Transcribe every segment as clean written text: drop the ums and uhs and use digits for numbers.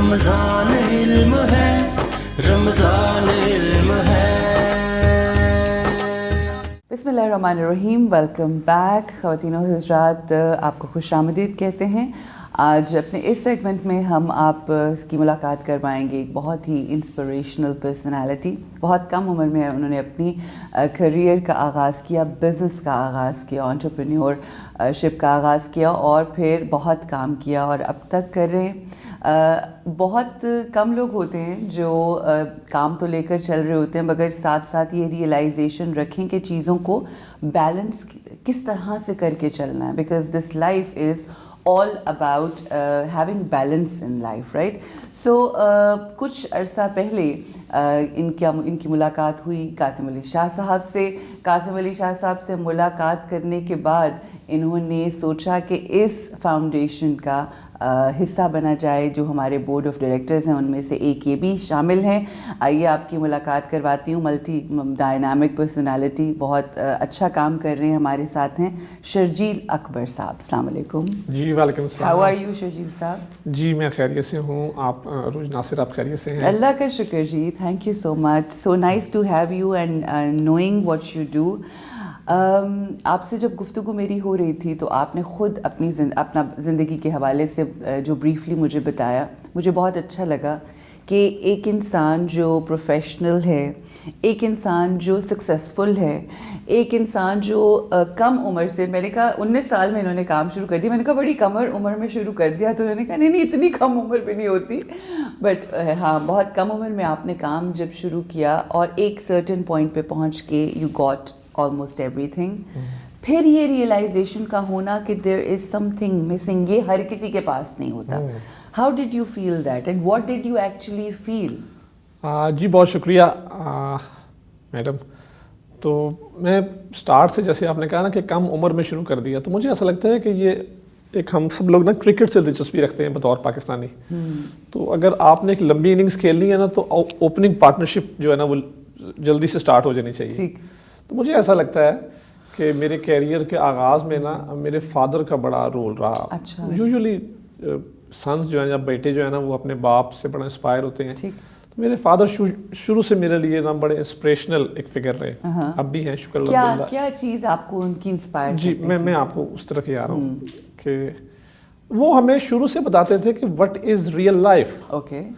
رمضان علم ہے، رمضان علم ہے۔ بسم اللہ الرحمن الرحیم، ویلکم بیک خواتین و حضرات، آپ کو خوش آمدید کہتے ہیں۔ آج اپنے اس سیگمنٹ میں ہم آپ کی ملاقات کروائیں گے ایک بہت ہی انسپریشنل پرسنالٹی۔ بہت کم عمر میں انہوں نے اپنی کریئر کا آغاز کیا، بزنس کا آغاز کیا، انٹرپرینیور شپ کا آغاز کیا اور پھر بہت کام کیا اور اب تک کر رہے ہیں۔ بہت کم لوگ ہوتے ہیں جو کام تو لے کر چل رہے ہوتے ہیں مگر ساتھ ساتھ یہ ریئلائزیشن رکھیں کہ چیزوں کو بیلنس کس طرح سے کر کے چلنا ہے، because this life is all about having balance in life, right? So کچھ عرصہ پہلے ان کی ملاقات ہوئی قاسم علی شاہ صاحب سے۔ قاسم علی شاہ صاحب سے ملاقات کرنے کے بعد انہوں نے سوچا کہ اس فاؤنڈیشن کا حصہ بنا جائے جو ہمارے بورڈ آف ڈائریکٹرز ہیں، ان میں سے ایک یہ بھی شامل ہیں۔ آئیے آپ کی ملاقات کرواتی ہوں۔ ملٹی ڈائنامک پرسنالٹی، بہت اچھا کام کر رہے ہیں، ہمارے ساتھ ہیں شرجیل اکبر صاحب۔ السلام علیکم۔ جی وعلیکم السلام۔ ہاؤ آر یو شرجیل صاحب؟ جی میں خیریت سے ہوں، آپ روز ناصر آپ خیریت سے ہیں؟ اللہ کا شکر جی، thank you so much, so nice to have you and knowing what you do. آپ سے جب گفتگو میری ہو رہی تھی تو آپ نے خود اپنا زندگی کے حوالے سے جو بریفلی مجھے بتایا، مجھے بہت اچھا لگا کہ ایک انسان جو پروفیشنل ہے، ایک انسان جو سکسیزفل ہے، ایک انسان جو کم عمر سے، میں نے کہا 19 سال میں انہوں نے کام شروع کر دیا، میں نے کہا بڑی کم عمر میں شروع کر دیا، تو انہوں نے کہا نہیں اتنی کم عمر بھی نہیں ہوتی، بٹ ہاں بہت کم عمر میں آپ نے کام جب شروع کیا اور ایک سرٹن پوائنٹ پہ پہنچ کے you got almost every thing. پھر یہ ریئلائزیشن کا ہونا کہ دیر از سم تھنگ مسنگ، یہ ہر کسی کے پاس نہیں ہوتا۔ How did you feel that and what did you actually feel? جی بہت شکریہ میڈم۔ تو میں اسٹارٹ سے، جیسے آپ نے کہا نا کہ کم عمر میں شروع کر دیا، تو مجھے ایسا لگتا ہے کہ یہ ایک، ہم سب لوگ نا کرکٹ سے دلچسپی رکھتے ہیں بطور پاکستانی، تو اگر آپ نے ایک لمبی اننگز کھیلنی ہے نا تو اوپننگ پارٹنرشپ جو ہے نا وہ جلدی سے اسٹارٹ ہو جانی چاہیے۔ تو مجھے ایسا لگتا ہے کہ میرے کیریئر کے آغاز میں نا میرے فادر کا بڑا رول رہا۔ اچھا۔ یوزلی سنس جو ہیں یا بیٹے جو ہیں نا وہ اپنے باپ سے بڑا انسپائر ہوتے ہیں، تو میرے فادر شروع سے میرے لیے نا بڑے انسپریشنل ایک فگر رہے، اب بھی ہیں، شکر الحمدللہ۔ کیا چیز آپ کو ان کی انسپائر؟ جی میں آپ کو اس طرف ہی آ رہا ہوں کہ وہ ہمیں شروع سے بتاتے تھے کہ what is real life. Okay.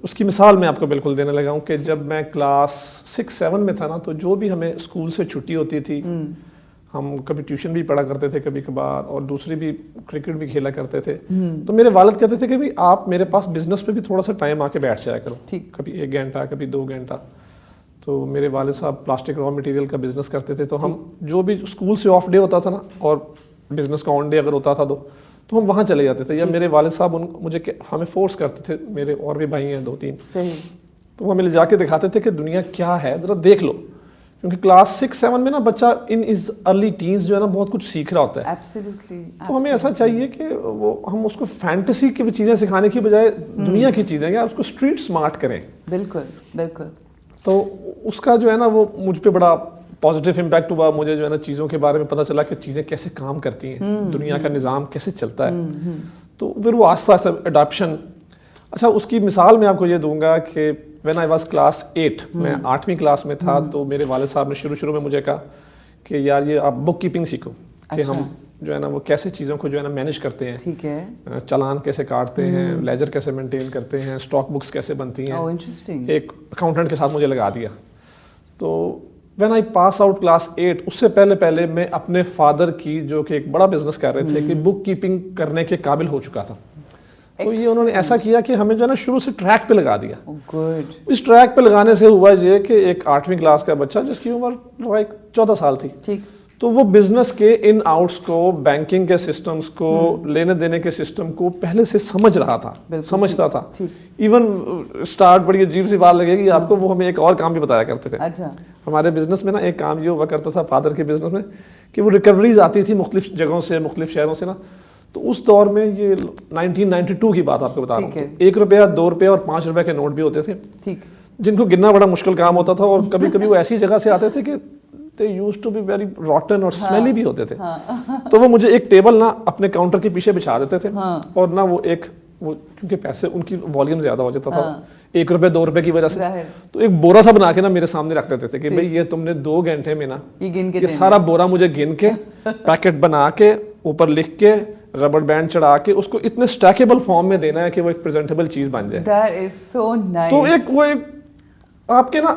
اس کی مثال میں آپ کو بالکل دینے لگا ہوں کہ جب میں کلاس 6-7 میں تھا نا، تو جو بھی ہمیں اسکول سے چھٹی ہوتی تھی، ہم کبھی ٹیوشن بھی پڑھا کرتے تھے کبھی کبھار، اور دوسری بھی کرکٹ بھی کھیلا کرتے تھے، تو میرے والد کہتے تھے کہ بھائی آپ میرے پاس بزنس پہ بھی تھوڑا سا ٹائم آ کے بیٹھ جایا کرو، کبھی 1 گھنٹہ کبھی 2 گھنٹہ۔ تو میرے والد صاحب پلاسٹک را مٹیریل کا بزنس کرتے تھے، تو ہم جو بھی اسکول سے آف ڈے ہوتا تھا نا اور بزنس کا آن ڈے اگر ہوتا تھا تو ہم وہاں چلے جاتے تھے، یا میرے والد صاحب ہمیں فورس کرتے تھے، میرے اور بھی بھائی ہیں 2-3، تو وہ ہمیں لے جا کے دکھاتے تھے کہ دنیا کیا ہے، ذرا دیکھ لو، کیونکہ کلاس 6-7 میں نا بچہ ان از ارلی ٹینز جو ہے نا بہت کچھ سیکھ رہا ہوتا ہے۔ ایبسلیوٹلی۔ تو ہمیں ایسا چاہیے کہ ہم اس کو فینٹیسی کی چیزیں سکھانے کی بجائے دنیا کی چیزیں، یا اس کو اسٹریٹ سمارٹ کریں۔ بالکل بالکل۔ تو اس کا جو ہے نا وہ مجھ پہ بڑا پازیٹیو امپیکٹ ہوا، مجھے جو ہے نا چیزوں کے بارے میں پتہ چلا کہ چیزیں کیسے کام کرتی ہیں، دنیا کا نظام کیسے چلتا ہے، تو پھر وہ آہستہ آہستہ اڈاپشن۔ اچھا، اس کی مثال میں آپ کو یہ دوں گا کہ وین آئی واز کلاس 8، میں 8ویں کلاس میں تھا، تو میرے والد صاحب نے شروع میں مجھے کہا کہ یار یہ آپ بک کیپنگ سیکھو، کہ ہم جو ہے نا وہ کیسے چیزوں کو جو ہے نا مینیج کرتے ہیں، ٹھیک ہے، چالان کیسے کاٹتے ہیں، لیجر کیسے مینٹین کرتے ہیں، اسٹاک بکس کیسے بنتی ہیں، ایک اکاؤنٹنٹ کے ساتھ مجھے لگا دیا۔ تو when I pass out class 8، اس سے پہلے میں اپنے فادر کی، جو کہ ایک بڑا بزنس کر رہے تھے، کہ بک کیپنگ کرنے کے قابل ہو چکا تھا۔ تو یہ انہوں نے ایسا کیا کہ ہمیں جو ہے نا شروع سے ٹریک پہ لگا دیا۔ اس ٹریک پہ لگانے سے ہوا یہ کہ ایک 8ویں کلاس کا بچہ جس کی عمر 14 سال تھی، تو وہ بزنس کے ان آؤٹس کو، بینکنگ کے سسٹمز کو، لینے دینے کے سسٹم کو پہلے سے سمجھ رہا تھا، سمجھتا تھا۔ ایون اسٹارٹ بڑی عجیب سی بات لگے گی آپ کو، وہ ہمیں ایک اور کام بھی بتایا کرتے تھے۔ ہمارے بزنس میں نا ایک کام یہ ہوا کرتا تھا فادر کے بزنس میں کہ وہ ریکوریز آتی تھی مختلف جگہوں سے، مختلف شہروں سے نا، تو اس دور میں یہ 1992 کی بات آپ کو بتا رہا ہوں، 1 روپیہ 2 روپے اور 5 روپے کے نوٹ بھی ہوتے تھے، جن کو گننا بڑا مشکل کام ہوتا تھا، اور کبھی کبھی وہ ایسی جگہ سے آتے تھے کہ they used to be very rotten اور smelly بھی ہوتے تھے۔ تو وہ مجھے ایک ٹیبل نا اپنے کاؤنٹر کے پیچھے بچھا دیتے تھے، اور نہ وہ ایک وہ کیونکہ پیسے ان کی والیوم زیادہ ہو جاتا تھا 1 روپے 2 روپے کی وجہ سے, ظاہر. تو ایک بورا سا بنا کے نا میرے سامنے رکھ دیتے تھے کہ بھائی یہ تم نے 2 گھنٹے میں نا یہ سارا بورا مجھے گن کے پیکٹ بنا کے اوپر لکھ کے ربڑ بینڈ چڑھا کے اس کو اتنے اسٹیکیبل فارم میں دینا ہے کہ وہ ایک پریزنٹیبل چیز بن جائے. That is so nice. تو ایک وہ ایک آپ کے نا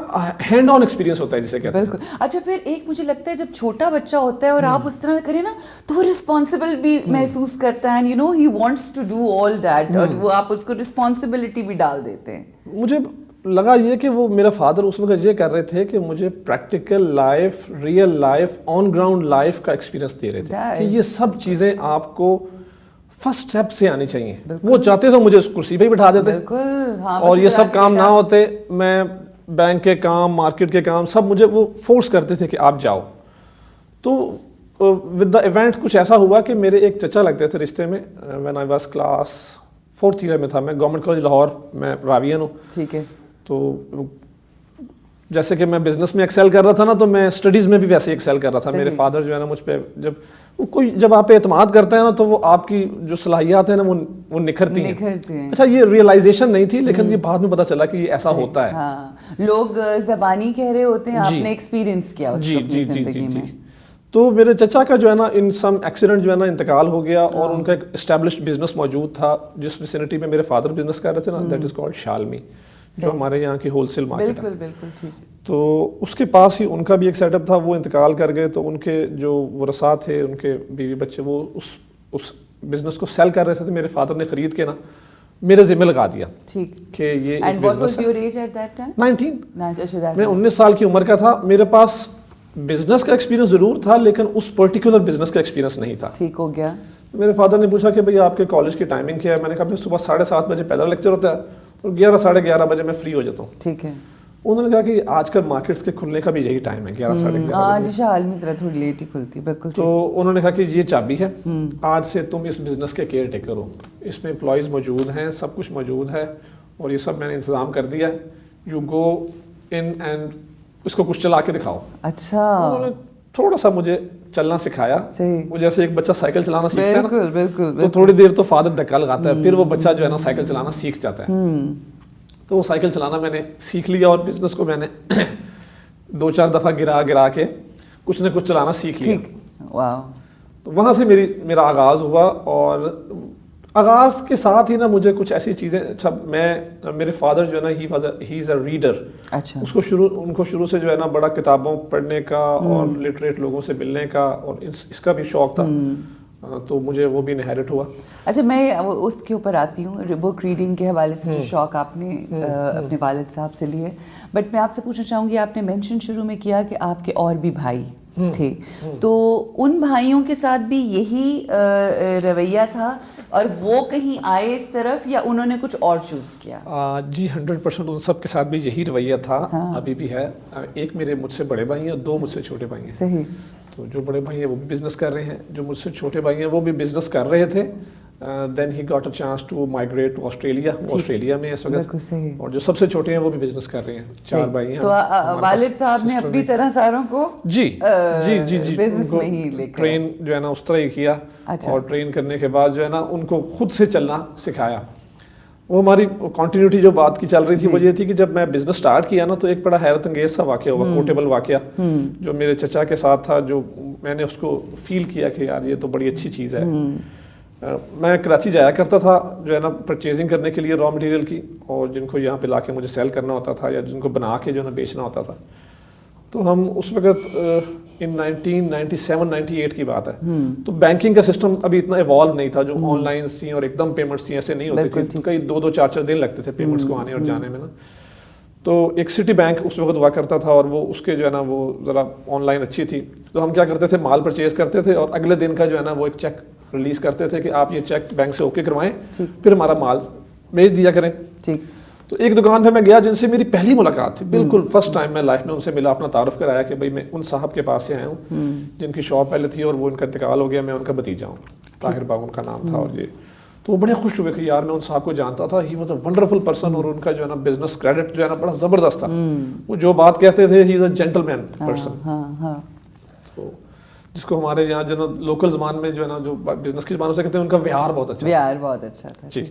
ہینڈ آن ایکسپیرینس ہوتا ہے جسے کہتے ہیں. بالکل. اچھا پھر ایک مجھے لگتا ہے جب چھوٹا بچہ ہوتا ہے اور آپ اس طرح کریں نا تو وہ رسپانسبل بھی محسوس کرتا ہے, you know he wants to do all that, اور وہ آپ اس کو رسپانسبلٹی بھی ڈال دیتے ہیں. مجھے لگا یہ کہ وہ میرا فادر اس وقت یہ کر رہے تھے کہ مجھے practical life, real life, on ground life کا ایکسپیرینس دے رہے تھے کہ یہ سب چیزیں آپ کو فرسٹ اسٹیپ سے آنی چاہیے. وہ چاہتے تو مجھے اس کرسی پہ ہی بٹھا دیتے اور یہ سب کام نہ ہوتے, میں بینک کے کام, مارکیٹ کے کام سب مجھے وہ فورس کرتے تھے کہ آپ جاؤ. تو ود دا ایونٹ کچھ ایسا ہوا کہ میرے ایک چچا لگتے تھے رشتے میں. When I was class 4th year میں تھا, میں گورنمنٹ کالج لاہور میں راویین ہوں. ٹھیک ہے. تو جیسے کہ میں بزنس میں ایکسیل کر رہا تھا نا, تو میں اسٹڈیز میں بھی ویسے ایکسیل کر رہا تھا. میرے فادر جو ہے نا مجھ پہ جب آپ پہ اعتماد کرتے ہیں نا تو وہ آپ کی جو صلاحیات ہیں نا وہ نکھرتی ہیں. اچھا یہ ریئلائزیشن نہیں تھی, لیکن یہ بعد میں پتہ چلا کہ یہ ایسا ہوتا ہے. لوگ زبانی کہہ رہے ہوتے ہیں, آپ نے ایکسپیرینس کیا اس کو اپنی زندگی میں. تو میرے چچا کا جو ہے نا ان سم ایکسیڈنٹ جو ہے نا انتقال ہو گیا, اور ان کا ایک اسٹیبلشڈ بزنس موجود تھا جس ویسینٹی میں میرے فادر بزنس کر رہے تھے نا, دیٹ از کالڈ شالمی, جو ہمارے یہاں کی ہول سیل مارکیٹ ہے. بالکل بالکل ٹھیک. تو اس کے پاس ہی ان کا بھی ایک سیٹ اپ تھا, وہ انتقال کر گئے. تو ان کے جو ورثاء تھے, ان کے بیوی بچے, وہ اس بزنس کو سیل کر رہے تھے. میرے فادر نے خرید کے نا میرے ذمہ لگا دیا کہ یہ ایک بزنس ہے. 19 میں 19 سال کی عمر کا تھا. میرے پاس بزنس کا ایکسپیرینس ضرور تھا, لیکن اس پرٹیکولر بزنس کا ایکسپیرینس نہیں تھا. ٹھیک ہو گیا. میرے فادر نے پوچھا کہ بھائی آپ کے کالج کی ٹائمنگ کیا ہے. میں نے کہا صبح 7:30 بجے پہلا لیکچر ہوتا ہے اور 11 ساڑھے 11 بجے میں فری ہو جاتا ہوں. ٹھیک ہے. انہوں نے کہا کہ آج کل مارکیٹس کے کھلنے کا بھی یہی ٹائم ہے, 11 ساڑھے 11 آج شال میں ذرا تھوڑی لیٹ ہی کھلتی ہے. بالکل. تو انہوں نے کہا کہ یہ چابی ہے, آج سے تم اس بزنس کے کیئر ٹیکر ہو, اس میں امپلائیز موجود ہیں, سب کچھ موجود ہے, اور یہ سب میں نے انتظام کر دیا ہے. یو گو ان اینڈ اس کو کچھ چلا کے دکھاؤ. اچھا. انہوں نے تھوڑا سا مجھے چلنا سکھایا. وہ جیسے ایک بچہ سائیکل چلانا سیکھتا ہے نا, تو تھوڑی دیر تو فادر دھکا لگاتا ہے, پھر وہ بچہ جو ہے نا سائیکل چلانا سیکھ جاتا ہے. تو وہ سائیکل چلانا میں نے سیکھ لیا, اور بزنس کو میں نے 2-4 دفعہ گرا کے کچھ نہ کچھ چلانا سیکھ لیا. تو وہاں سے میرا آغاز ہوا, اور آغاز کے ساتھ ہی نا مجھے کچھ ایسی چیزیں. اچھا میرے فادر جو ہے نا ہی از اے ریڈر. اچھا. ان کو شروع سے جو ہے نا بڑا کتابوں پڑھنے کا اور لٹریٹ لوگوں سے ملنے کا اور اس کا بھی شوق تھا, تو مجھے وہ بھی انہیرٹ ہوا. اچھا میں اس کے اوپر آتی ہوں, بک ریڈنگ کے حوالے سے جو شوق آپ نے اپنے والد صاحب سے لیے, بٹ میں آپ سے پوچھنا چاہوں گی, آپ نے مینشن شروع میں کیا کہ آپ کے اور بھی بھائی تھے, تو ان بھائیوں کے ساتھ بھی یہی رویہ تھا, اور وہ کہیں آئے اس طرف, یا انہوں نے کچھ اور چوز کیا؟ جی 100% ان سب کے ساتھ بھی یہی رویہ تھا, ابھی بھی ہے. ایک میرے مجھ سے بڑے بھائی ہیں, 2 مجھ سے چھوٹے بھائی ہیں. صحیح. تو جو بڑے بھائی ہیں وہ بھی بزنس کر رہے ہیں, جو مجھ سے چھوٹے بھائی ہیں وہ بھی بزنس کر رہے تھے. Then he got a chance to migrate to Australia. وہ آسٹریلیا میں اس وقت, اور جو سب سے چھوٹے ہیں وہ بھی بزنس کر رہے ہیں. 4 بھائی ہیں. تو والد صاحب نے اپنی طرح ساروں کو جی بزنس میں ہی لے کر ٹرین جو ہے نا اس طرح ہی کیا, اور ٹرین کرنے کے بعد جو ہے نا ان کو خود سے چلنا سکھایا. وہ ہماری کنٹینیوٹی جو بات کی چل رہی تھی وہ یہ تھی کہ جب میں بزنس سٹارٹ کیا نا, تو ایک بڑا حیرت انگیز سا واقعہ ہوا, کوٹیبل واقعہ, جو میرے چچا کے ساتھ تھا, جو میں نے اس کو فیل کیا کہ یار یہ تو بڑی اچھی چیز ہے. میں کراچی جایا کرتا تھا جو ہے نا پرچیزنگ کرنے کے لیے را مٹیریل کی, اور جن کو یہاں پہ لا کے مجھے سیل کرنا ہوتا تھا, یا جن کو بنا کے جو ہے نا بیچنا ہوتا تھا. تو ہم اس وقت ان 1997-98 کی بات ہے, تو بینکنگ کا سسٹم ابھی اتنا ایوالو نہیں تھا, جو آن لائن تھیں اور ایک دم پیمنٹس تھیں, ایسے نہیں ہوتی تھی. کئی 2-4 دن لگتے تھے پیمنٹس کو آنے اور جانے میں نا. تو ایک سٹی بینک اس وقت ہوا کرتا تھا, اور وہ اس کے جو ہے نا وہ ذرا آن لائن اچھی تھی. تو ہم کیا کرتے تھے, مال پرچیز کرتے تھے, اور اگلے دن کا جو ہے نا وہ ایک چیک ریلیز کرتے تھے کہ آپ یہ چیک بینک سے اوکے کروائیں, پھر ہمارا مال بھیج دیا کریں. تو ایک دکان پہ میں گیا جن سے میری پہلی ملاقات تھی, بالکل فرسٹ ٹائم میں لائف میں ان سے ملا, اپنا تعارف کرایا کہ بھائی میں ان صاحب کے پاس سے آیا ہوں جن کی شاپ پہلے تھی اور وہ ان کا انتقال ہو گیا, میں ان کا بھتیجا ہوں, طاہر باغ ان کا نام تھا. اور یہ تو وہ بڑے خوش ہوئے کہ یار میں ان صاحب کو جانتا تھا, he was a wonderful person, اور ان کا جو ہے نا بزنس کریڈٹ جو ہے نا بڑا زبردست تھا. وہ جو بات کہتے تھے, ہی از اے جینٹل مین پرسن, جس کو ہمارے یہاں جو نا لوکل زبان میں جو ہے نا جو بزنس کی زبانوں سے کہتے ہیں ان کا ویہار بہت اچھا, ویہار بہت اچھا تھا. جی.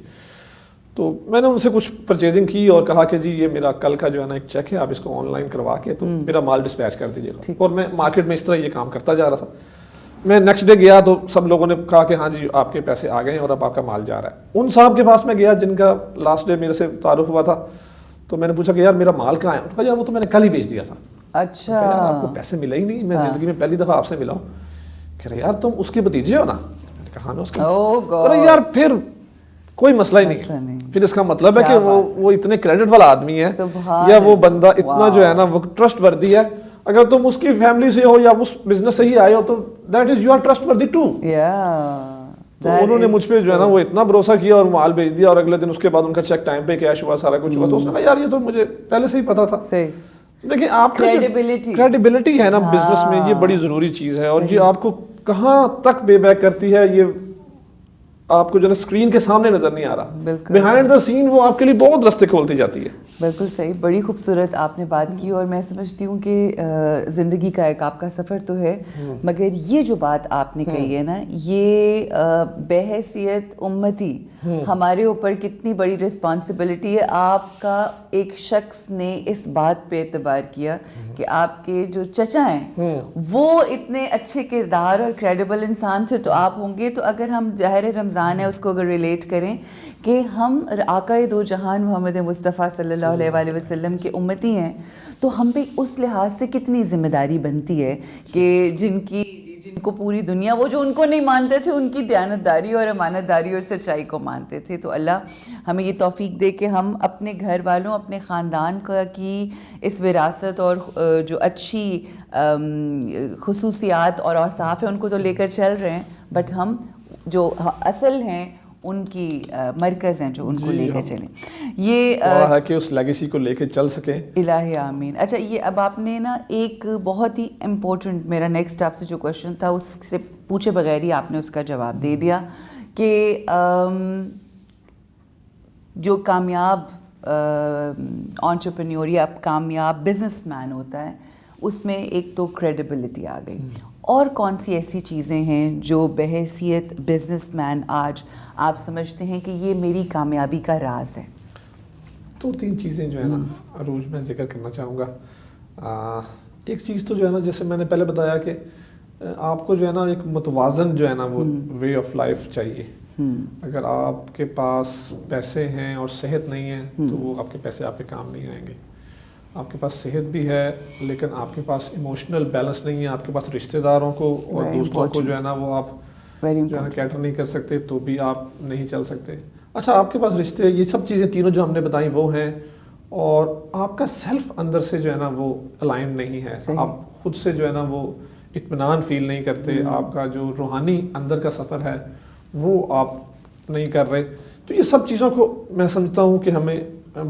تو میں نے ان سے کچھ پرچیزنگ کی اور کہا کہ جی یہ میرا کل کا جو ہے نا ایک چیک ہے, آپ اس کو آن لائن کروا کے تو میرا مال ڈسپیچ کر دیجیے گا. اور میں مارکیٹ میں اس طرح یہ کام کرتا جا رہا تھا. میں نیکسٹ ڈے گیا تو سب لوگوں نے کہا کہ ہاں جی آپ کے پیسے آ گئے ہیں اور اب آپ کا مال جا رہا ہے. ان صاحب کے پاس میں گیا جن کا لاسٹ ڈے میرے سے تعارف ہوا تھا, تو میں نے پوچھا کہ یار میرا مال کہاں ہے؟ انہوں نے کہا یار وہ تو میں نے کل ہی بیچ دیا تھا. اچھا, آپ کو پیسے ملے ہی نہیں, میں زندگی میں پہلی دفعہ آپ سے ملا ہوں. کہہ رہے یار تم اس کے بھتیجے ہو نا؟ میں نے کہا ہاں میں اس کا. یار پھر کوئی مسئلہ ہی نہیں, پھر اس کا مطلب ہے کہ وہ اتنے کریڈٹ والا آدمی ہے یا وہ بندہ اتنا جو ہے نا وہ ٹرسٹ وردی ہے. اگر تم اس کی فیملی سے ہو یا اس بزنس سے ہی آئے ہو تو that is you are trust وردی ٹو. تو انہوں نے مجھ پہ جو ہے نا وہ اتنا بھروسہ کیا اور مال بھیج دیا, اور اگلے دن اس کے بعد ان کا چیک ٹائم پہ کیش ہوا, سارا کچھ ہوا. تو اس نے کہا یار یہ تو مجھے پہلے سے ہی پتا تھا. دیکھیں آپ کا کریڈیبلٹی ہے نا بزنس میں, یہ بڑی ضروری چیز ہے, اور یہ آپ کو کہاں تک بے بیک کرتی ہے یہ آپ کو جو ہے اسکرین کے سامنے نظر نہیں آ رہا. بیہائنڈ دا سین وہ آپ کے لیے بہت راستے کھولتی جاتی ہے. بالکل صحیح, بڑی خوبصورت آپ نے بات کی, اور میں سمجھتی ہوں کہ زندگی کا ایک آپ کا سفر تو ہے, مگر یہ جو بات آپ نے کہی ہے نا, یہ بحیثیت امتی ہمارے اوپر کتنی بڑی رسپانسبلٹی ہے. آپ کا ایک شخص نے اس بات پہ اعتبار کیا کہ آپ کے جو چچا ہیں وہ اتنے اچھے کردار اور کریڈیبل انسان تھے, تو آپ ہوں گے. تو اگر ہم ظاہر رمضان ہے اس کو اگر ریلیٹ کریں کہ ہم آقائے دو جہان محمد مصطفیٰ صلی اللہ علیہ وآلہ وسلم کے امتی ہیں, تو ہم پہ اس لحاظ سے کتنی ذمہ داری بنتی ہے کہ جن کو پوری دنیا, وہ جو ان کو نہیں مانتے تھے ان کی دیانتداری اور امانت داری اور سچائی کو مانتے تھے. تو اللہ ہمیں یہ توفیق دے کہ ہم اپنے گھر والوں, اپنے خاندان کی اس وراثت اور جو اچھی خصوصیات اور اوصاف ہیں ان کو تو لے کر چل رہے ہیں, بٹ ہم جو اصل ہیں ان کی مرکز ہیں جو ان کو لے کر چلیں. یہ ہے کہ اس لیگیسی کو لے کے چل سکیں. الہی آمین. اچھا, یہ اب آپ نے نا ایک بہت ہی امپورٹنٹ, میرا نیکسٹ آپ سے جو کوشچن تھا اس سے پوچھے بغیر ہی آپ نے اس کا جواب دے دیا کہ جو کامیاب انٹرپرینیور یا کامیاب بزنس مین ہوتا ہے اس میں ایک تو کریڈیبلٹی آ گئی, اور کون سی ایسی چیزیں ہیں جو بحیثیت بزنس مین آج آپ سمجھتے ہیں کہ یہ میری کامیابی کا راز ہے؟ تو 3 چیزیں جو ہے نا عروج میں ذکر کرنا چاہوں گا. ایک چیز تو جو ہے نا جیسے میں نے پہلے بتایا کہ آپ کو جو ہے نا ایک متوازن جو ہے نا وہ وے آف لائف چاہیے. اگر آپ کے پاس پیسے ہیں اور صحت نہیں ہے تو وہ آپ کے پیسے آپ کے کام نہیں آئیں گے. آپ کے پاس صحت بھی ہے لیکن آپ کے پاس ایموشنل بیلنس نہیں ہے, آپ کے پاس رشتہ داروں کو اور دوستوں کو جو ہے نا وہ آپ جو ہے نا کیٹر نہیں کر سکتے تو بھی آپ نہیں چل سکتے. اچھا, آپ کے پاس رشتے, یہ سب چیزیں تینوں جو ہم نے بتائیں وہ ہیں, اور آپ کا سیلف اندر سے جو ہے نا وہ الائن نہیں ہے, آپ خود سے جو ہے نا وہ اطمینان فیل نہیں کرتے, آپ کا جو روحانی اندر کا سفر ہے وہ آپ نہیں کر رہے. تو یہ سب چیزوں کو میں سمجھتا ہوں کہ ہمیں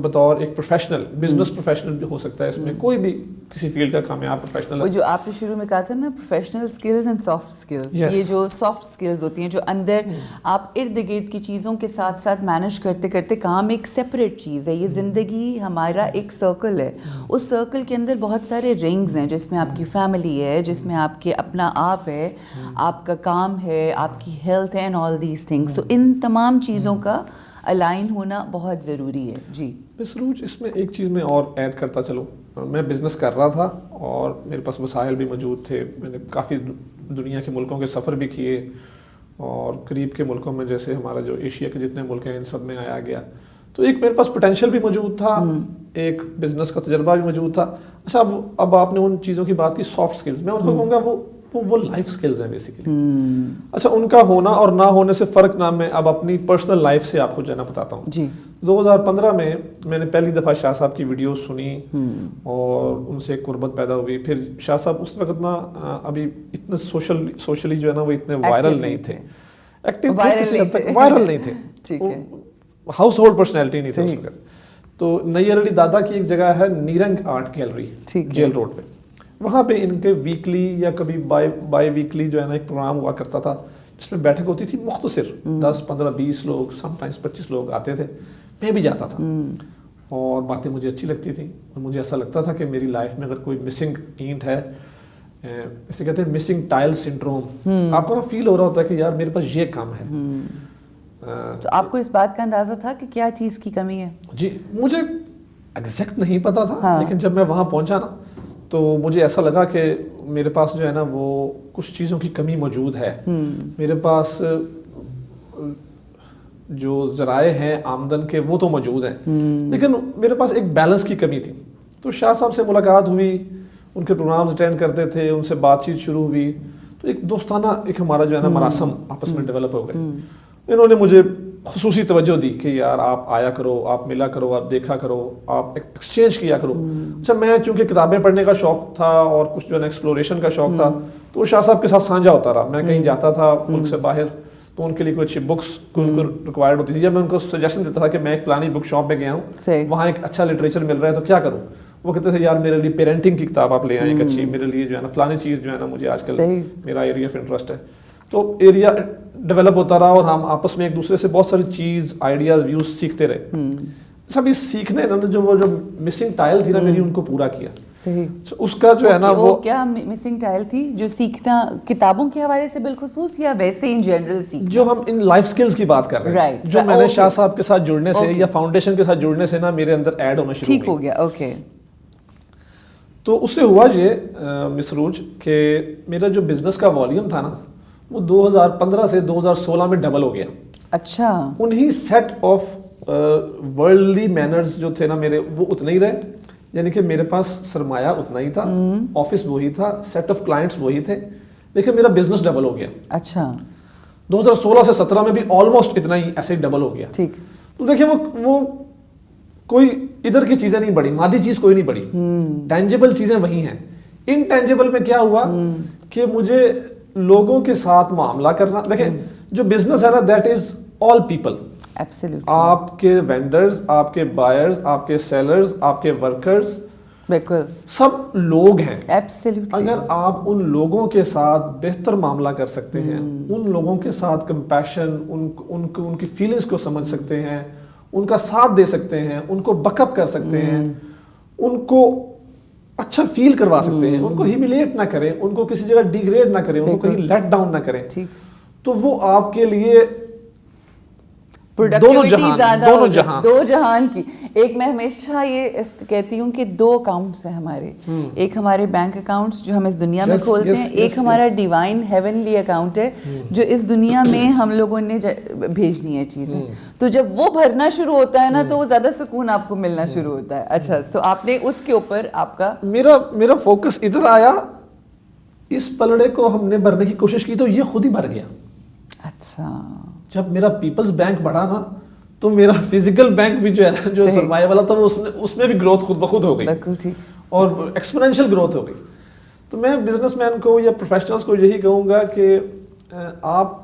بطور ایک پروفیشنل, بزنس پروفیشنل بھی ہو سکتا ہے اس میں, کوئی بھی کسی فیلڈ کا کامیاب پروفیشنل ہے. وہ جو آپ نے شروع میں کہا تھا نا professional skills and soft skills, یہ جو سافٹ سکلز ہوتی ہیں جو اندر آپ ارد گرد کی چیزوں کے ساتھ ساتھ مینج کرتے کرتے, کام ایک سپریٹ چیز ہے. یہ زندگی ہمارا ایک سرکل ہے, اس سرکل کے اندر بہت سارے رنگز ہیں جس میں آپ کی فیملی ہے, جس میں آپ کے اپنا آپ ہے, آپ کا کام ہے, آپ کی ہیلتھ ہے, اینڈ آل دیز تھنگس. سو ان تمام چیزوں کا الائن ہونا بہت ضروری ہے. جی سروج, اس میں ایک چیز میں اور ایڈ کرتا چلوں. میں بزنس کر رہا تھا اور میرے پاس وسائل بھی موجود تھے, میں نے کافی دنیا کے ملکوں کے سفر بھی کیے, اور قریب کے ملکوں میں جیسے ہمارا جو ایشیا کے جتنے ملک ہیں ان سب میں آیا گیا. تو ایک میرے پاس پوٹینشیل بھی موجود تھا, ایک بزنس کا تجربہ بھی موجود تھا. اچھا, اب آپ نے ان چیزوں کی بات کی سافٹ سکلز, میں ان کو کہوں گا وہ لائف سکلز ہیں بیسیکلی. اچھا, ان کا ہونا اور نہ ہونے سے فرق نہ میں اب اپنی پرسنل لائف سے آپ کو جو ہے نا بتاتا ہوں. جی 2015 میں نے پہلی دفعہ شاہ صاحب کی ویڈیوز سنی اور ان سے قربت پیدا ہوئی. پھر شاہ صاحب اس وقت نا ابھی اتنے سوشلی جو ہے نا وہ اتنے وائرل نہیں تھے, ایکٹیو وائرل نہیں تھے, ہاؤس ہولڈ پرسنالٹی نہیں تھے اس وقت. تو نیئر علی دادا کی ایک جگہ ہے Nairang art gallery, jail road پہ, وہاں پہ ان کے ویکلی یا کبھی بائی ویکلی جو ہے نا ایک پروگرام ہوا کرتا تھا جس میں بیٹھک ہوتی تھی مختصر, 10, 15, 20 لوگ, سم ٹائمز 25 لوگ آتے تھے. میں بھی جاتا تھا اور باتیں مجھے اچھی لگتی تھیں, اور مجھے ایسا لگتا تھا کہ میری لائف میں اگر کوئی مسنگ اینٹ ہے, اسے کہتے ہیں مسنگ ٹائل سنڈروم, آپ کو نا فیل ہو رہا ہوتا ہے کہ یار میرے پاس یہ کام ہے. تو آپ کو اس بات کا اندازہ تھا کہ کیا چیز کی کمی ہے؟ جی مجھے ایگزیکٹ نہیں پتا تھا، لیکن جب میں وہاں پہنچا نا تو مجھے ایسا لگا کہ میرے پاس جو ہے نا وہ کچھ چیزوں کی کمی موجود ہے. میرے پاس جو ذرائع ہیں آمدن کے وہ تو موجود ہیں، لیکن میرے پاس ایک بیلنس کی کمی تھی. تو شاہ صاحب سے ملاقات ہوئی، ان کے پروگرامز اٹینڈ کرتے تھے، ان سے بات چیت شروع ہوئی، تو ایک دوستانہ ایک ہمارا جو ہے نا مراسم آپس میں ڈیولپ ہو گئے. انہوں نے مجھے خصوصی توجہ دی کہ یار آپ آیا کرو، آپ ملا کرو، آپ دیکھا کرو، آپ ایکسچینج کیا کرو. اچھا میں چونکہ کتابیں پڑھنے کا شوق تھا اور کچھ جو ہے نا ایکسپلوریشن کا شوق تھا، تو وہ شاہ صاحب کے ساتھ سانجھا ہوتا رہا. میں کہیں جاتا تھا ملک سے باہر تو ان کے لیے کوئی اچھی بکس ان کو ریکوائرڈ ہوتی تھی، یا میں ان کو سجیشن دیتا تھا کہ میں ایک فلانی بک شاپ میں گیا ہوں، وہاں ایک اچھا لٹریچر مل رہا ہے تو کیا کروں. وہ کہتے تھے یار میرے لیے پیرنٹنگ کی کتاب آپ لے آئیں ایک اچھی، میرے لیے جو ہے نا فلانی چیز جو ہے نا مجھے آج کل میرا ایریا آف انٹرسٹ ہے. تو ایریا ڈیولپ ہوتا رہا اور ہم آپس میں ایک دوسرے سے بہت ساری چیز، آئیڈیاز، ویوز سیکھتے رہے. سب اس سیکھنے نا جو مسنگ ٹائل تھی نا میری، ان کو پورا کیا. صحیح. اس کا جو ہے نا وہ کیا مسنگ ٹائل تھی جو سیکھنا کتابوں کے حوالے سے بالخصوص یا ویسے ان جنرل سیکھنا؟ جو ہم ان لائف سکلز کی بات کر رہے ہیں، جو میں نے شاہ صاحب کے ساتھ جڑنے سے یا فاؤنڈیشن کے ساتھ جڑنے سے نا میرے اندر ایڈ ہونا شروع ٹھیک ہو گیا. اوکے. تو اس سے ہوا یہ مسروج کہ میرا جو بزنس کا والیوم تھا نا وہ 2015 سے 2016 میں ڈبل ہو گیا. اچھا. انہی سیٹ آف ورلڈلی مینرز جو تھے نا میرے، وہ اتنے ہی رہے. یعنی کہ میرے پاس سرمایہ اتنا ہی تھا، آفس وہی تھا، سیٹ آف کلائنٹس وہی تھے، لیکن میرا بزنس ڈبل ہو گیا. اچھا. 2016 سے 17 میں بھی آلموسٹ اتنا ہی ایسے ڈبل ہو گیا. ٹھیک. تو دیکھیں وہ کوئی ادھر کی چیزیں نہیں بڑھی، مادی چیز کوئی نہیں بڑھی، ٹینجیبل چیزیں وہی ہیں. انٹینجیبل میں کیا ہوا کہ مجھے لوگوں کے ساتھ معاملہ کرنا، دیکھیں جو بزنس ہے نا دیٹ از آل پیپل. آپ کے وینڈرز، آپ کے بائرز، آپ کے سیلرز، آپ کے ورکرز، بالکل سب لوگ ہیں. ایبسلیوٹلی. اگر آپ ان لوگوں کے ساتھ بہتر معاملہ کر سکتے ہیں، ان لوگوں کے ساتھ کمپیشن، ان کی فیلنگز کو سمجھ سکتے ہیں، ان کا ساتھ دے سکتے ہیں، ان کو بیک اپ کر سکتے ہیں، ان کو اچھا فیل کروا سکتے ہیں، ان کو ہیومیلیٹ نہ کریں، ان کو کسی جگہ ڈیگریڈ نہ کریں، ان کو کہیں لیٹ ڈاؤن نہ کریں، تو وہ آپ کے لیے دو جہان کی ایک. میں ہمیشہ یہ کہتی ہوں کہ 2 اکاؤنٹس ہیں ہمارے. ایک ہمارے بینک اکاؤنٹس جو ہم اس دنیا میں کھولتے ہیں، ایک ہمارا ڈیوائن ہیونلی اکاؤنٹ ہے جو اس دنیا میں ہم لوگوں نے بھیجنی ہے چیزیں. تو جب وہ بھرنا شروع ہوتا ہے نا تو وہ زیادہ سکون آپ کو ملنا شروع ہوتا ہے. اچھا، سو آپ نے اس کے اوپر آپ کا میرا فوکس ادھر آیا. اس پلڑے کو ہم نے بھرنے کی کوشش کی تو یہ خود ہی بھر گیا. اچھا. جب میرا پیپلز بینک بڑھا نا تو میرا فزیکل بینک بھی جو ہے نا جو سرمایہ والا تھا وہ اس میں بھی گروتھ خود بخود ہو گئی اور ایکسپونینشیل گروتھ ہو گئی. تو میں بزنس مین کو یا پروفیشنلز کو یہی کہوں گا کہ آپ،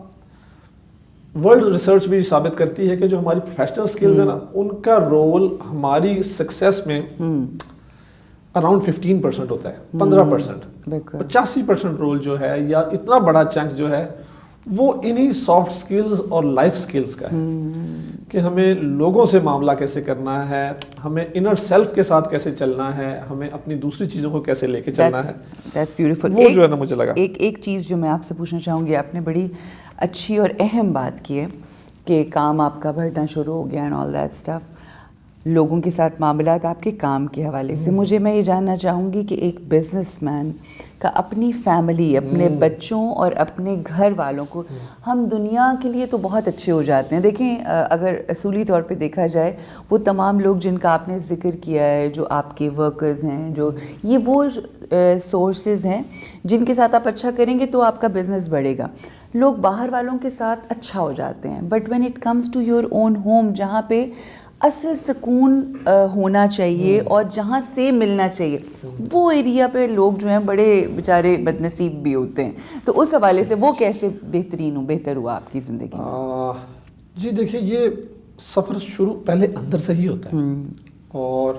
ورلڈ ریسرچ بھی ثابت کرتی ہے کہ جو ہماری پروفیشنل سکلز ہیں نا ان کا رول ہماری سکسیس میں اراؤنڈ 15% ہوتا ہے. 15%، 85% رول جو ہے یا اتنا بڑا چنک جو ہے وہ انہی سافٹ سکلز اور لائف سکلز کا ہے کہ ہمیں لوگوں سے معاملہ کیسے کرنا ہے، ہمیں انر سیلف کے ساتھ کیسے چلنا ہے، ہمیں اپنی دوسری چیزوں کو کیسے لے کے چلنا ہے. That's beautiful. وہ جو ہے نا مجھے لگا ایک چیز جو میں آپ سے پوچھنا چاہوں گی، آپ نے بڑی اچھی اور اہم بات کی ہے کہ کام آپ کا بڑھنا شروع ہو گیا and all that stuff. لوگوں کے ساتھ معاملات آپ کے کام کے حوالے سے میں یہ جاننا چاہوں گی کہ ایک بزنس مین کا اپنی فیملی، اپنے بچوں اور اپنے گھر والوں کو، ہم دنیا کے لیے تو بہت اچھے ہو جاتے ہیں. دیکھیں اگر اصولی طور پہ دیکھا جائے وہ تمام لوگ جن کا آپ نے ذکر کیا ہے، جو آپ کے ورکرز ہیں، جو یہ وہ سورسز ہیں جن کے ساتھ آپ اچھا کریں گے تو آپ کا بزنس بڑھے گا. لوگ باہر والوں کے ساتھ اچھا ہو جاتے ہیں، but when it comes to your own home, جہاں پہ اصل سکون ہونا چاہیے اور جہاں سے ملنا چاہیے، وہ ایریا پہ لوگ جو ہیں بڑے بیچارے بد نصیب بھی ہوتے ہیں. تو اس حوالے سے وہ کیسے بہتر ہوا آپ کی زندگی میں؟ جی دیکھیں، یہ سفر شروع پہلے اندر سے ہی ہوتا ہے. اور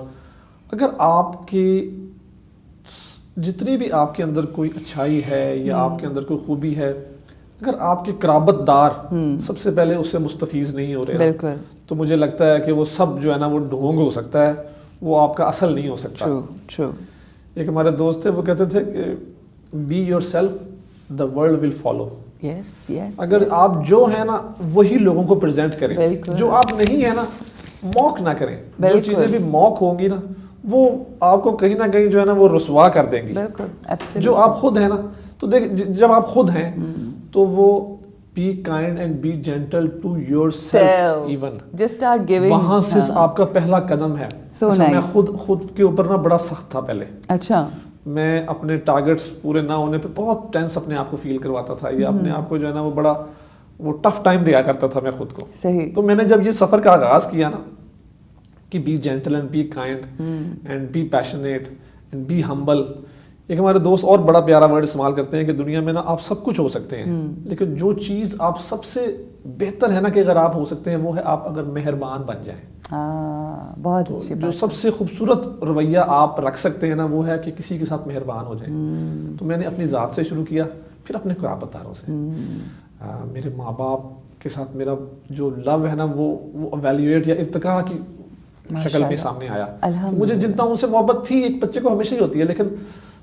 اگر آپ کی جتنی بھی آپ کے اندر کوئی اچھائی ہے یا آپ کے اندر کوئی خوبی ہے، اگر آپ کے قرابت دار سب سے پہلے اس سے مستفیض نہیں ہو رہے، بالکل، تو مجھے لگتا ہے کہ وہ سب جو ہے نا وہ ڈھونگ ہو سکتا ہے، وہ آپ کا اصل نہیں ہو سکتا. ایک ہمارے دوست تھے، وہ کہتے تھے کہ be yourself the world will follow. Yes, yes, اگر yes. آپ جو ہے نا وہی لوگوں کو پریزنٹ کریں, بالکل. جو آپ نہیں ہے نا موک نہ کریں. جو بالکل. چیزیں بھی موک ہوں گی نا وہ آپ کو کہیں نہ کہیں جو ہے نا وہ رسوا کر دیں گی. بالکل, absolutely. جو آپ خود ہیں نا, تو دیکھ جب آپ خود ہیں تو وہ be kind and be gentle to yourself even. Just start giving. وہاں سے آپ کا پہلا قدم ہے. So nice. میں خود کے اوپر نا بڑا سخت تھا پہلے. اچھا. میں اپنے ٹارگٹس پورے نہ ہونے پہ بہت ٹینس اپنے آپ کو فیل کرواتا تھا, یا اپنے آپ کو جو ہے نا وہ بڑا وہ ٹف ٹائم دیا کرتا تھا میں خود کو. صحیح. تو میں نے جب یہ سفر کا آغاز کیا نا کہ be gentle and be kind and be passionate and be humble. ایک ہمارے دوست اور بڑا پیارا ورڈ استعمال کرتے ہیں کہ دنیا میں نا آپ سب کچھ ہو سکتے ہیں, لیکن جو چیز آپ سب سے بہتر ہے نا کہ اگر آپ ہو سکتے ہیں وہ ہے آپ اگر مہربان بن جائیں. بہت اچھی بات. جو سب سے خوبصورت رویہ آپ رکھ سکتے ہیں نا وہ ہے کہ کسی کے ساتھ مہربان ہو جائیں. تو میں نے اپنی ذات سے شروع کیا, پھر اپنے قرابت داروں سے. میرے ماں باپ کے ساتھ میرا جو لو ہے نا وہ ایویلیویٹ یا ارتقاء کی شکل میں سامنے آیا. مجھے جتنا ان سے محبت تھی ایک بچے کو ہمیشہ ہی ہوتی ہے, لیکن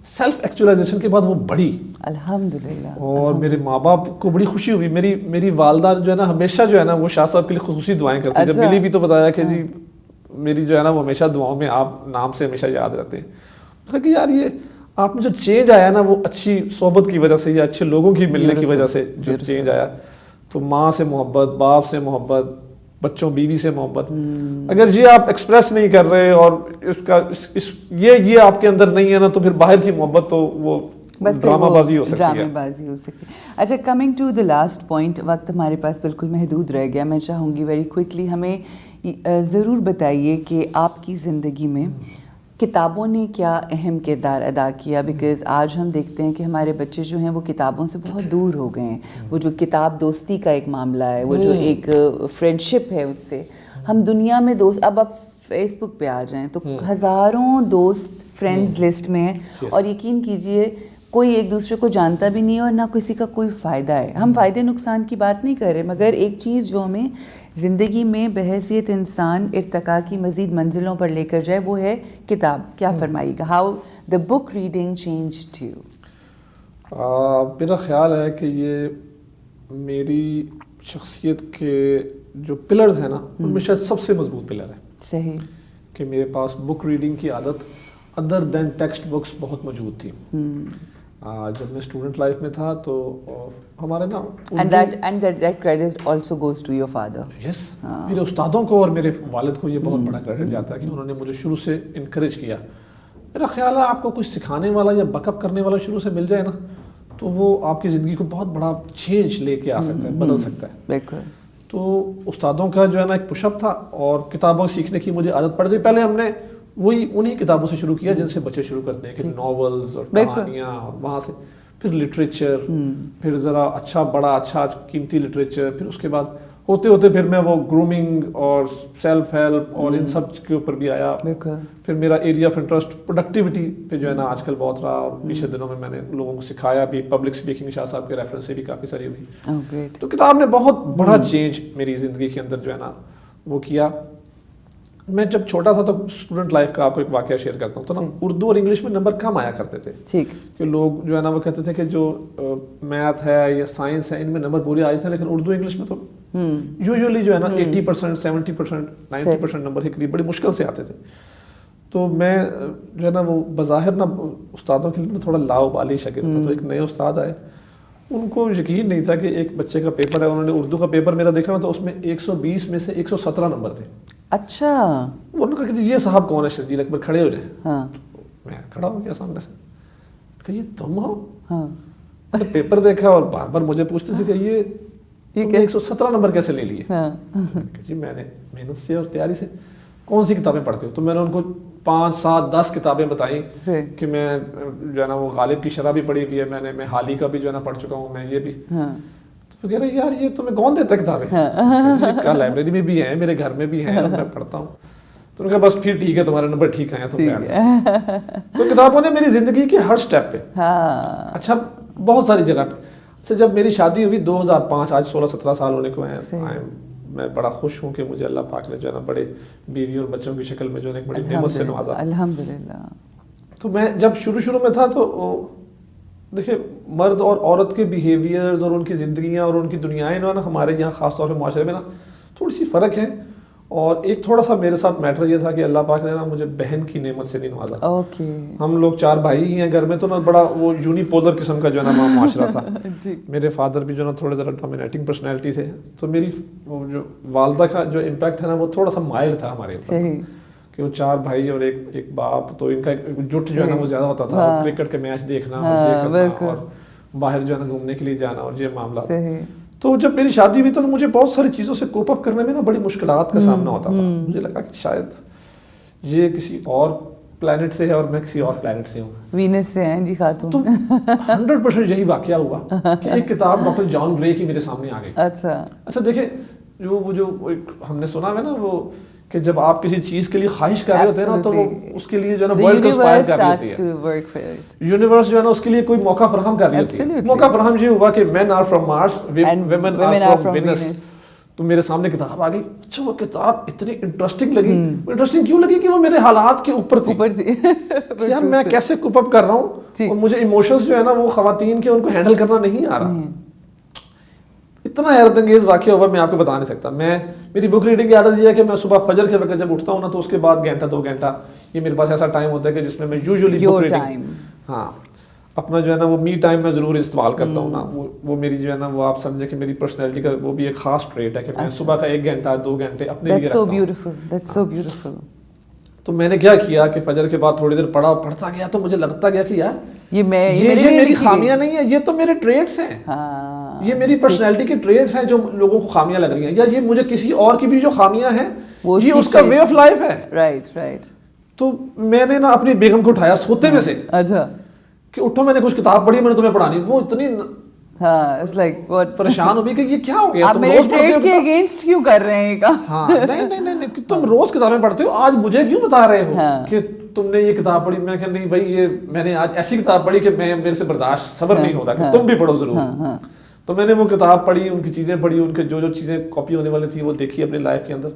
سیلف ایکچولائزیشن کے بعد وہ بڑی. الحمدللہ. اور میرے ماں باپ کو بڑی خوشی ہوئی. میری والدہ جو ہے نا ہمیشہ جو ہے نا وہ شاہ صاحب کے لیے خصوصی دعائیں کرتی ہیں. جب ملی بھی تو بتایا کہ جی میری جو ہے نا وہ ہمیشہ دعاؤں میں آپ نام سے ہمیشہ یاد رہتے ہیں. میں کہ یار یہ آپ میں جو چینج آیا نا وہ اچھی صحبت کی وجہ سے یا اچھے لوگوں کی ملنے کی وجہ سے جو چینج آیا. تو ماں سے محبت, باپ سے محبت, بچوں بیوی سے محبت, اگر یہ آپ ایکسپریس نہیں کر رہے اور اس کا یہ آپ کے اندر نہیں ہے نا تو پھر باہر کی محبت تو وہ ڈرامہ بازی ہو سکتی ہے. ڈرامہ بازی ہو سکتی ہے. اچھا, coming to the last point, وقت ہمارے پاس بالکل محدود رہ گیا. میں چاہوں گی ویری کوئکلی ہمیں ضرور بتائیے کہ آپ کی زندگی میں کتابوں نے کیا اہم کردار ادا کیا, بیکاز آج ہم دیکھتے ہیں کہ ہمارے بچے جو ہیں وہ کتابوں سے بہت دور ہو گئے ہیں. وہ جو کتاب دوستی کا ایک معاملہ ہے, وہ جو ایک فرینڈشپ ہے, اس سے ہم دنیا میں دوست, اب آپ فیس بک پہ آ جائیں تو ہزاروں دوست فرینڈز لسٹ میں ہیں, اور یقین کیجئے کوئی ایک دوسرے کو جانتا بھی نہیں ہے اور نہ کسی کا کوئی فائدہ ہے. ہم فائدے نقصان کی بات نہیں کر رہے, مگر ایک چیز جو ہمیں زندگی میں بحیثیت انسان ارتقاء کی مزید منزلوں پر لے کر جائے وہ ہے کتاب. کیا فرمائیے گا, how the book reading changed you? میرا خیال ہے کہ یہ میری شخصیت کے جو پلرز ہیں نا ان میں شاید سب سے مضبوط پلر ہے. صحیح. کہ میرے پاس بک ریڈنگ کی عادت ادر دین ٹیکسٹ بکس بہت موجود تھی. جب میں اسٹوڈنٹ لائف میں تھا تو ہمارے نا and that credit also goes to your father. Yes. میرے استادوں کو اور میرے والد کو یہ بہت بڑا کریڈٹ جاتا ہے کہ انہوں نے مجھے شروع سے انکریج کیا. میرا خیال ہے آپ کو کچھ سکھانے والا یا بیک اپ کرنے والا شروع سے مل جائے نا تو وہ آپ کی زندگی کو بہت بڑا چینج لے کے آ سکتا ہے, بدل سکتا ہے. بالکل. تو استادوں کا جو ہے نا ایک پش اپ تھا اور کتابوں سیکھنے کی مجھے عادت پڑ گئی. پہلے ہم نے انہی کتابوں سے شروع کیا جن سے بچے شروع کرتے ہیں کہ ناولز اور کہانیاں, اور وہاں سے پھر لٹریچر, پھر ذرا اچھا قیمتی لٹریچر, پھر اس کے بعد ہوتے ہوتے پھر میں وہ گرومنگ اور سیلف ہیلپ اور ان سب کے اوپر بھی آیا. پھر میرا ایریا آف انٹرسٹ پروڈکٹیوٹی پہ جو ہے نا آج کل بہت رہا, اور پیچھے دنوں میں نے لوگوں کو سکھایا بھی. پبلک اسپیکنگ شاہ صاحب کے ریفرنس سے بھی کافی ساری ہوئی. تو کتاب نے بہت بڑا چینج میری زندگی کے اندر جو ہے نا وہ کیا. میں جب چھوٹا تھا تو اسٹوڈنٹ لائف کا آپ کو ایک واقعہ شیئر کرتا ہوں. تو نا اردو اور انگلش میں نمبر کم آیا کرتے تھے کہ لوگ جو ہے نا وہ کہتے تھے کہ جو میتھ ہے یا سائنس ہے ان میں نمبر پورے آ جاتے ہیں, لیکن اردو انگلش میں تو یوزلی جو ہے نا 80%, 70%, 90% نمبر کے قریب بڑی مشکل سے آتے تھے. تو میں جو ہے نا وہ بظاہر نا استادوں کے لیے تھوڑا لاؤبالی شاگرد تھا. تو ایک نئے استاد آئے, ان کو یقین نہیں تھا کہ ایک بچے کا پیپر ہے. انہوں نے اردو کا پیپر میرا دیکھا نا تو اس میں 120 میں سے 117 نمبر تھے. اچھا. انہوں نے کہا کہ یہ صاحب کون ہے, شرجیل اکبر کھڑے ہو جائیں. میں کھڑا ہو گیا سامنے سے, کہ یہ تم ہو؟ میں نے پیپر دیکھا اور بار بار مجھے پوچھتے تھے کہ یہ 117 نمبر کیسے لے لیے. جی میں نے محنت سے اور تیاری سے. کون سی کتابیں پڑھتے ہو؟ تو میں نے ان کو 5, 7, 10 کتابیں بتائیں کہ میں جو ہے نا وہ غالب کی شرح بھی پڑھی ہوئی ہے, میں حالی کا بھی جو ہے نا پڑھ چکا ہوں, میں یہ بھی. تو کہہ رہے یار یہ تمہیں کون دیتا ہے کتابیں؟ کہا لائبریری میں بھی ہیں, میرے گھر میں بھی ہیں, میں پڑھتا ہوں. تو انہوں نے کہا بس پھر ٹھیک ہے, تمہارے نمبر ٹھیک آئے تو کتابوں نے میری زندگی کے ہر سٹیپ پہ, اچھا بہت ساری جگہ پہ. اچھا جب میری شادی ہوئی 2005, آج 16-17 سال ہونے کو ہیں, میں بڑا خوش ہوں کہ مجھے اللہ پاک نے جو ہے نا بڑے بیوی اور بچوں کی شکل میں جو ہے ایک بڑی نعمت سے نوازا. الحمدللہ. تو میں جب شروع میں تھا تو دیکھیں مرد اور عورت کے بیہیویئرز اور ان کی زندگیاں اور ان کی دنیایں نا ہمارے یہاں خاص طور پہ معاشرے میں نا تھوڑی سی فرق ہے. اور ایک تھوڑا سا میرے ساتھ میٹر یہ تھا کہ اللہ پاک نے نا مجھے بہن کی نعمت سے نہیں نوازا. اوکے. ہم لوگ 4 بھائی ہی ہیں گھر میں, تو نا بڑا وہ یونیپولر قسم کا جو ہے نا معاشرہ تھا. میرے فادر بھی جو نا تھوڑے ذرا ڈومینیٹنگ پرسنالٹی تھے, تو میری جو والدہ کا جو امپیکٹ ہے نا وہ تھوڑا سا مائل تھا ہمارے اوپر, کہ وہ 4 بھائی اور ایک باپ, تو ان کا جٹ جو ہے نا وہ زیادہ ہوتا تھا. کرکٹ کے میچ دیکھنا اور یہ کرنا اور باہر جو ہے نا گھومنے کے لیے جانا اور یہ معاملات. تو جب میری شادی ہوئی تو مجھے بہت ساری چیزوں سے کوپ اپ کرنے میں نا بڑی مشکلات کا سامنا ہوتا تھا. مجھے لگا کہ شاید یہ کسی اور پلانٹ سے ہے اور میں کسی اور پلانٹ سے ہوں, وینس سے ہیں جی خاتون. تو 100% یہی واقعہ ہوا کہ ایک کتاب ڈاکٹر جان گرے کی میرے سامنے آ گئی. اچھا دیکھیں جو ہم نے سنا ہے نا وہ کہ جب آپ کسی چیز کے لیے خواہش کر رہے ہوتے ہیں نا تو وہ اس کے لیے جو ہے نا ورلڈ کنسپائر کر رہی ہوتی ہے, یونیورس جو ہے نا اس کے لیے کوئی موقع فراہم کر رہی ہوتی ہے. موقع فراہم یہ ہوا کہ men are from Mars, women are from Venus. تو میرے سامنے کتاب آ گئی. اچھا وہ کتاب اتنی انٹرسٹنگ لگی. انٹرسٹنگ کیوں لگی کہ وہ میرے حالات کے اوپر تھی. یار میں کیسے کوپ اپ کر رہا ہوں, اور مجھے ایموشنز جو ہے نا وہ خواتین کے ان کو ہینڈل کرنا نہیں آ رہا. اتنا حیرت انگیز واقعہ ہوا میں آپ کو بتا نہیں سکتا. میری بک ریڈنگ کی عادت یہ ہے کہ میں صبح فجر کے وقت جب اٹھتا ہوں نا تو اس کے بعد گھنٹہ 2 گھنٹہ یہ میرے پاس ایسا ٹائم ہوتا ہے کہ جس میں یوزلی بک ریڈنگ, ہاں اپنا جو ہے نا وہ می ٹائم میں ضرور استعمال کرتا ہوں نا. وہ میری جو ہے نا وہ آپ سمجھیں کہ میری پرسنالٹی کا وہ بھی ایک خاص ٹریٹ ہے کہ میں صبح کا 1 گھنٹہ 2 گھنٹے اپنے لیے رکھتا ہوں. تو میں نے کیا کیا کہ فجر کے بعد تھوڑی دیر پڑھتا گیا تو مجھے لگتا گیا کہ یار یہ میری خامیاں نہیں ہیں, یہ تو میرے ٹریٹس ہیں, یہ میری پرسنالٹی کے ٹریٹس ہیں جو لوگوں کو خامیاں لگ رہی ہیں, یا یہ مجھے کسی اور کی بھی جو خامیاں ہیں یہ اس کا وے آف لائف ہے. رائٹ. تو میں نے نا اپنی بیگم کو اٹھایا سوتے میں سے, اچھا کہ اٹھو میں نے کچھ کتاب پڑھی, میں نے تمہیں پڑھانی. وہ اتنی پریشان ہو گئی کہ یہ کیا ہو گیا, آپ میرے ٹریٹ کے اگینسٹ کیوں کر رہے ہیں. ہاں نہیں تم روز کتابیں پڑھتے ہو, آج مجھے کیوں بتا رہے ہو کہ تم نے یہ کتاب پڑھی. میں کہ نہیں بھائی یہ میں نے آج ایسی کتاب پڑھی کہ میرے سے برداشت صبر نہیں ہو رہا کہ تم بھی پڑھو ضرور. تو میں نے وہ کتاب پڑھی, ان کی چیزیں پڑھی, ان کے جو چیزیں کاپی ہونے والی تھی وہ دیکھی اپنی لائف کے اندر,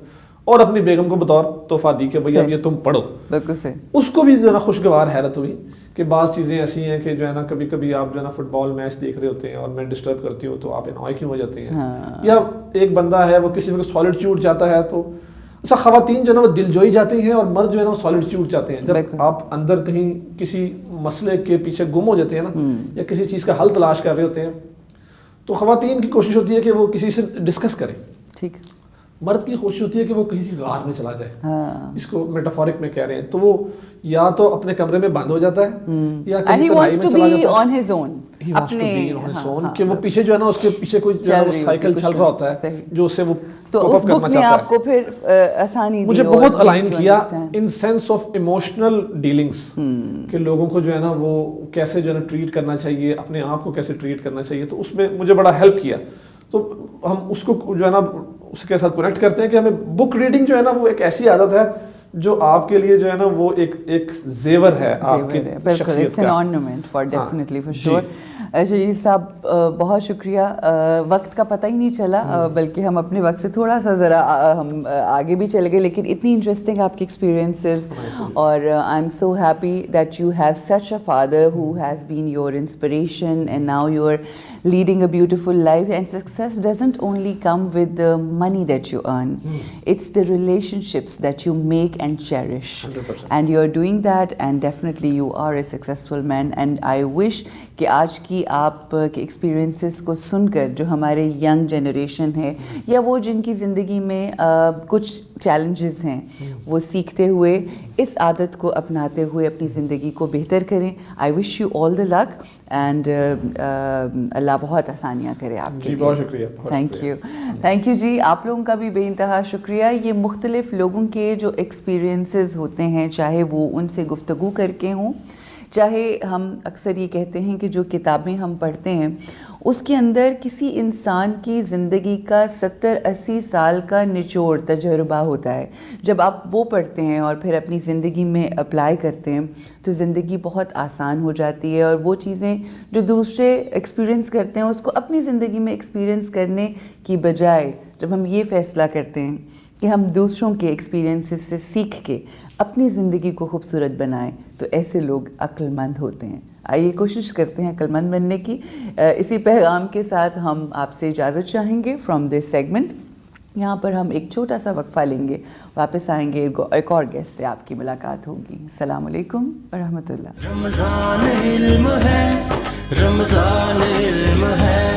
اور اپنی بیگم کو بطور تحفہ دی کہ بھئی اب یہ تم پڑھو. بالکل صحیح. اس کو بھی جو ہے نا خوشگوار حیرت ہوئی کہ بعض چیزیں ایسی ہیں کہ جو ہے نا کبھی کبھی آپ جو ہے نا فٹ بال میچ دیکھ رہے ہوتے ہیں اور میں ڈسٹرب کرتی ہوں تو آپ انوائے کیوں ہو جاتے ہیں, یا ایک بندہ ہے وہ کسی وقت سالیڈیوڈ جاتا ہے تو ایسا خواتین جو ہے نا وہ دل جوئی جاتی ہیں اور مرد جو ہے نا وہ سالیڈیوڈ جاتے ہیں. جب آپ اندر کہیں کسی مسئلے کے پیچھے گم ہو جاتے ہیں نا, یا کسی چیز کا حل تلاش کر رہے ہوتے ہیں, تو خواتین کی کوشش ہوتی ہے کہ وہ کسی سے ڈسکس کریں. ٹھیک. مرد کی کوشش ہوتی ہے کہ وہ کسی غار میں چلا جائے. اس کو میٹافورک میں کہہ رہے ہیں. تو وہ یا تو اپنے کمرے میں بند ہو جاتا ہے یا کہیں تنہائی میں چلا جاتا ہے, کہ وہ پیچھے جو ہے نا اس کے پیچھے کوئی سائیکل چل رہا ہوتا ہے جو اسے وہ تو اس بک نے آپ کو پھر آسانی مجھے بہت الائن کیا in sense of emotional dealings, کہ لوگوں کو جو ہے نا وہ کیسے جو ہے نا ٹریٹ کرنا چاہیے, اپنے آپ کو کیسے ٹریٹ کرنا چاہیے. تو اس میں مجھے بڑا ہیلپ کیا. تو ہم اس کو جو ہے نا اس کے ساتھ کنیکٹ کرتے ہیں کہ ہمیں بک ریڈنگ جو ہے نا وہ ایک ایسی عادت ہے جو آپ کے لیے جو ہے نا وہ ایک زیور ہے آپ کی شخصیت کا. شہید صاحب بہت شکریہ. وقت کا پتہ ہی نہیں چلا, بلکہ ہم اپنے وقت سے تھوڑا سا ذرا ہم آگے بھی چلے گئے, لیکن اتنی انٹرسٹنگ آپ کی ایکسپیرینسز, اور I am so happy that you have such a father who has been your inspiration, and now you are leading a beautiful life. And success doesn't only come with the money that you earn, it's the relationships that you make and cherish. 100%. And you're doing that, and definitely you are a successful man. And I wish کہ آج کی آپ کے experiences کو سن کر جو ہمارے young generation ہے, یا وہ جن کی زندگی میں کچھ چیلنجز ہیں, وہ سیکھتے ہوئے اس عادت کو اپناتے ہوئے اپنی زندگی کو بہتر کریں. آئی wish you all the look, and اللہ بہت آسانیاں کرے آپ کے لیے. بہت شکریہ. تھینک یو جی. آپ لوگوں کا بھی بے انتہا شکریہ. یہ مختلف لوگوں کے جو ایکسپیرینسز ہوتے ہیں, چاہے وہ ان سے گفتگو کر کے ہوں, چاہے ہم اکثر یہ کہتے ہیں کہ جو کتابیں ہم پڑھتے ہیں اس کے اندر کسی انسان کی زندگی کا 70-80 سال کا نچوڑ تجربہ ہوتا ہے. جب آپ وہ پڑھتے ہیں اور پھر اپنی زندگی میں اپلائی کرتے ہیں تو زندگی بہت آسان ہو جاتی ہے, اور وہ چیزیں جو دوسرے ایکسپیرینس کرتے ہیں اس کو اپنی زندگی میں ایکسپیرینس کرنے کی بجائے جب ہم یہ فیصلہ کرتے ہیں کہ ہم دوسروں کے ایکسپیرینسز سے سیکھ کے اپنی زندگی کو خوبصورت بنائیں, تو ایسے لوگ عقل مند ہوتے ہیں. آئیے کوشش کرتے ہیں عقلمند بننے کی. اسی پیغام کے ساتھ ہم آپ سے اجازت چاہیں گے فرام دس سیگمنٹ. یہاں پر ہم ایک چھوٹا سا وقفہ لیں گے, واپس آئیں گے, ایک اور گیسٹ سے آپ کی ملاقات ہوگی. السلام علیکم ورحمۃ اللہ. رمضان علم ہے, رمضان علم ہے.